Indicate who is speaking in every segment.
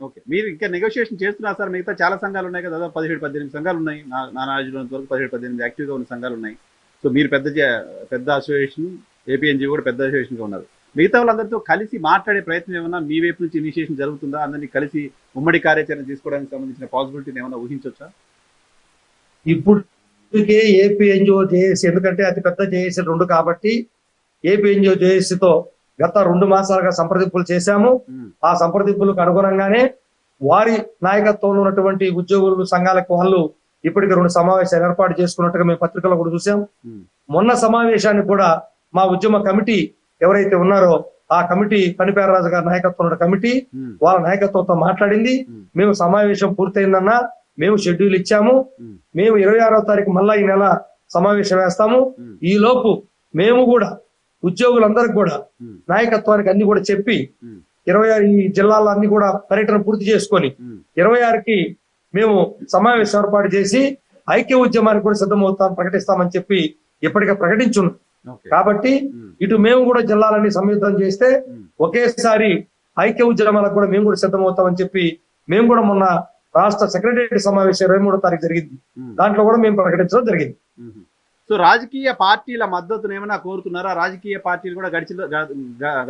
Speaker 1: Okay. మీరు ఇంకా negotiation చేస్తున్నారు సార్? మిగతా చాలా సంఘాలు ఉన్నాయి కదా! దాదాపు 17, 18 సంఘాలు ఉన్నాయి. నా నాలెడ్జ్‌లో ఉన్నంత వరకు 17, 18 యాక్టివ్‌గా ఉన్న సంఘాలు ఉన్నాయి. సో మీరు పెద్ద అసోసియేషన్, ఏపీఎన్‌జీఓ కూడా పెద్ద అసోసియేషన్‌గా ఉన్నారు. మిగతా వాళ్ళందరితో కలిసి మాట్లాడే ప్రయత్నం ఏమన్నా మీ వైపు నుంచి ఇనిషియేషన్ జరుగుతుందా? అందరినీ కలిసి ఉమ్మడి కార్యాచరణ తీసుకోవడానికి సంబంధించిన పాసిబిలిటీని ఏమన్నా ఊహించొచ్చా?
Speaker 2: ఇప్పటికే ఏపీ ఎన్జిఓ జేఏసీ, ఎందుకంటే అతి పెద్ద జేఏసీ 2 కాబట్టి ఏపీ ఎన్జిఓ జేఏసీతో గత 2 మాసాలుగా సంప్రదింపులు చేశాము. ఆ సంప్రదింపులకు అనుగుణంగానే వారి నాయకత్వంలో ఉన్నటువంటి ఉద్యోగులు సంఘాలకు వాళ్ళు ఇప్పటికి 2 సమావేశాలు ఏర్పాటు చేసుకున్నట్టుగా మేము పత్రికలో కూడా చూసాం. మొన్న సమావేశానికి కూడా మా ఉద్యమ కమిటీ ఎవరైతే ఉన్నారో ఆ కమిటీ పనిపేరరాజు గారి నాయకత్వంలో కమిటీ వాళ్ళ నాయకత్వంతో మాట్లాడింది. మేము సమావేశం పూర్తయిందన్నా మేము షెడ్యూల్ ఇచ్చాము. మేము 26వ తారీఖు మళ్ళా ఈ నెల సమావేశం వేస్తాము. ఈ లోపు మేము కూడా ఉద్యోగులందరికి కూడా నాయకత్వానికి అన్ని కూడా చెప్పి 26 ఈ జిల్లాలో అన్ని కూడా పర్యటన పూర్తి చేసుకొని 26కి మేము సమావేశం ఏర్పాటు చేసి ఐక్య ఉద్యమానికి కూడా సిద్ధమవుతాం ప్రకటిస్తామని చెప్పి ఇప్పటికే ప్రకటించున్నాం. కాబట్టి ఇటు మేము కూడా జిల్లాలన్నీ సంయుక్తం చేస్తే ఒకేసారి ఐక్య ఉద్యమాలకు కూడా మేము కూడా సిద్ధమవుతామని చెప్పి మేము కూడా మొన్న రాష్ట్ర సెక్రటరీ సమావేశం 23వ తారీఖు జరిగింది. దాంట్లో కూడా మేము ప్రకటించడం జరిగింది.
Speaker 1: సో రాజకీయ పార్టీల మద్దతును ఏమైనా కోరుతున్నారా? రాజకీయ పార్టీలు కూడా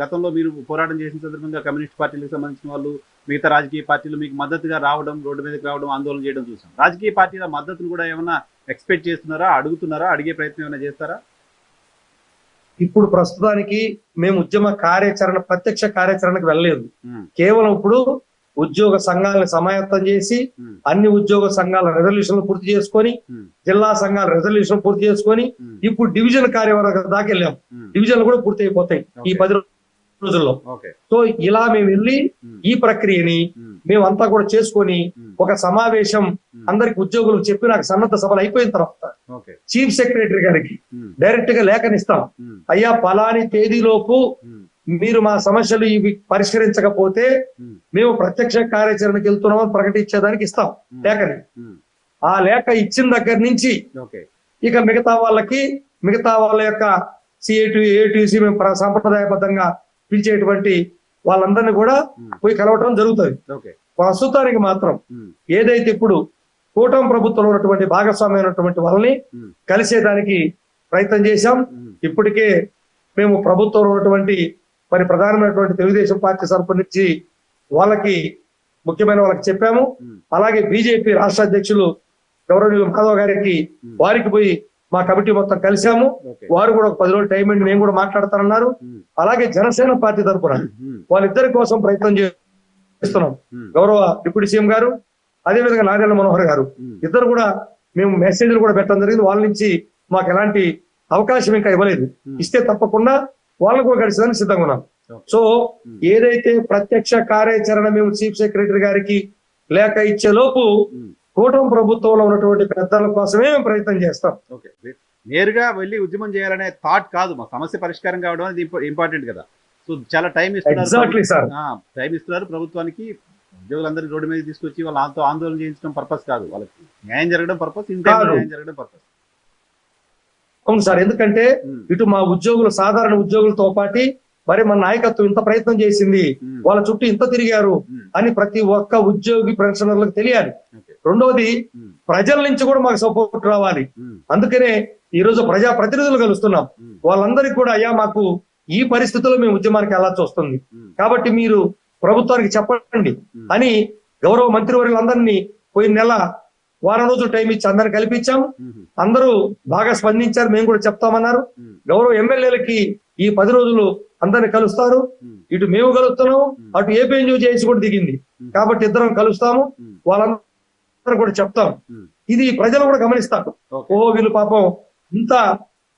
Speaker 1: గతంలో మీరు పోరాటం చేసిన సందర్భంగా కమ్యూనిస్ట్ పార్టీలకు సంబంధించిన వాళ్ళు, మిగతా రాజకీయ పార్టీలు మీకు మద్దతుగా రావడం, రోడ్డు మీదకి రావడం, ఆందోళన చేయడం చూసాం. రాజకీయ పార్టీల మద్దతును కూడా ఏమైనా ఎక్స్పెక్ట్ చేస్తున్నారా? అడుగుతున్నారా? అడిగే ప్రయత్నం ఏమైనా చేస్తారా?
Speaker 2: ఇప్పుడు ప్రస్తుతానికి మేము ఉద్యమ కార్యాచరణ ప్రత్యక్ష కార్యాచరణకు వెళ్ళలేదు. కేవలం ఇప్పుడు ఉద్యోగ సంఘాలను సమాయత్తం చేసి అన్ని ఉద్యోగ సంఘాల రెజల్యూషన్లు పూర్తి చేసుకొని జిల్లా సంఘాల రెజల్యూషన్ పూర్తి చేసుకొని ఇప్పుడు డివిజన్ కార్యవర్గం దాకా వెళ్ళాం. డివిజన్లు కూడా పూర్తి అయిపోతాయి ఈ 10 రోజుల్లో. సో ఇలా మేము వెళ్ళి ఈ ప్రక్రియని మేమంతా కూడా చేసుకొని ఒక సమావేశం అందరికి ఉద్యోగులకు చెప్పి నాకు సన్నద్ధ సభలు అయిపోయిన తర్వాత చీఫ్ సెక్రటరీ గారికి డైరెక్ట్ గా లేఖనిస్తాం. అయ్యా పలాని తేదీలోపు మీరు మా సమస్యలు ఇవి పరిష్కరించకపోతే మేము ప్రత్యక్ష కార్యాచరణకు వెళ్తున్నామని ప్రకటించేదానికి ఇస్తాం లేఖని. ఆ లేఖ ఇచ్చిన దగ్గర నుంచి ఇక మిగతా వాళ్ళ యొక్క సిఐటి ఏటీసీ మేము సాంప్రదాయబద్ధంగా పిలిచేటువంటి వాళ్ళందరినీ కూడా పోయి కలవటం జరుగుతుంది. ప్రస్తుతానికి మాత్రం ఏదైతే ఇప్పుడు కూటమి ప్రభుత్వంలో ఉన్నటువంటి భాగస్వామ్యమైనటువంటి వాళ్ళని కలిసేదానికి ప్రయత్నం చేశాం. ఇప్పటికే మేము ప్రభుత్వంలో ఉన్నటువంటి మరి ప్రధానమైనటువంటి తెలుగుదేశం పార్టీ తరపు నుంచి వాళ్ళకి ముఖ్యమైన వాళ్ళకి చెప్పాము. అలాగే బీజేపీ రాష్ట్ర అధ్యక్షులు గౌరవనీయులు మాధవ్ గారికి వారికి పోయి మా కమిటీ మొత్తం కలిసాము. వారు కూడా ఒక 10 రోజులు టైం అండి మేము కూడా మాట్లాడతానన్నారు. అలాగే జనసేన పార్టీ తరఫున వాళ్ళిద్దరి కోసం ప్రయత్నం చేస్తున్నాం. గౌరవ డిప్యూటీ సీఎం గారు అదేవిధంగా నాదెళ్ల మనోహర్ గారు ఇద్దరు కూడా మేము మెసేజ్లు కూడా పెట్టడం జరిగింది. వాళ్ళ నుంచి మాకు ఎలాంటి అవకాశం ఇంకా ఇవ్వలేదు. ఇస్తే తప్పకుండా వాళ్ళకు కూడా గడిచేదానికి సిద్ధంగా ఉన్నాం. సో ఏదైతే ప్రత్యక్ష కార్యాచరణ మేము చీఫ్ సెక్రటరీ గారికి లేఖ ఇచ్చే లోపు కూటమి ప్రభుత్వంలో ఉన్నటువంటి పెద్దల కోసమే మేము ప్రయత్నం చేస్తాం.
Speaker 1: నేరుగా వెళ్ళి ఉద్యమం చేయాలనే థాట్ కాదు, మా సమస్య పరిష్కారం కావడం అనేది ఇంపార్టెంట్ కదా. సో చాలా టైం ఇస్తున్నారు ప్రభుత్వానికి. ఉద్యోగులందరినీ రోడ్డు మీద తీసుకొచ్చి వాళ్ళతో ఆందోళన చేయించడం పర్పస్ కాదు, వాళ్ళకి న్యాయం జరగడం పర్పస్, న్యాయం జరగడం పర్పస్.
Speaker 2: అవును సార్, ఎందుకంటే ఇటు మా ఉద్యోగులు సాధారణ ఉద్యోగులతో పాటు మరి మన నాయకత్వం ఇంత ప్రయత్నం చేసింది, వాళ్ళ చుట్టూ ఇంత తిరిగారు అని ప్రతి ఒక్క ఉద్యోగి పెన్షనర్లకు తెలియాలి. రెండోది ప్రజల నుంచి కూడా మాకు సపోర్ట్ రావాలి. అందుకనే ఈ రోజు ప్రజా ప్రతినిధులు కలుస్తున్నాం. వాళ్ళందరికీ కూడా అయ్యా మాకు ఈ పరిస్థితుల్లో మేము ఉద్యమానికి వెళ్ళాల్సి వస్తుంది కాబట్టి మీరు ప్రభుత్వానికి చెప్పండి అని గౌరవ మంత్రివర్యులందరినీ పోయిన నెల వారం రోజులు టైం ఇచ్చి అందరిని కల్పించాం. అందరూ బాగా స్పందించారు. మేము కూడా చెప్తామన్నారు. గౌరవ ఎమ్మెల్యేలకి ఈ 10 రోజులు అందరిని కలుస్తారు. ఇటు మేము కలుస్తున్నాము, అటు ఏపీఎన్జిఓ చేసి కూడా దిగింది కాబట్టి ఇద్దరం కలుస్తాము. వాళ్ళందరూ కూడా చెప్తాం. ఇది ప్రజలు కూడా గమనిస్తారు. ఓహో వీళ్ళు పాపం ఇంత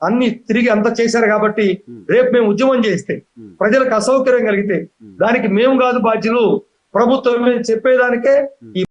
Speaker 2: అన్ని తిరిగి అంత చేశారు కాబట్టి రేపు మేము ఉద్యమం చేస్తే ప్రజలకు అసౌకర్యం కలిగితే దానికి మేము కాదు బాధ్యులు, ప్రభుత్వం చెప్పేదానికే ఈ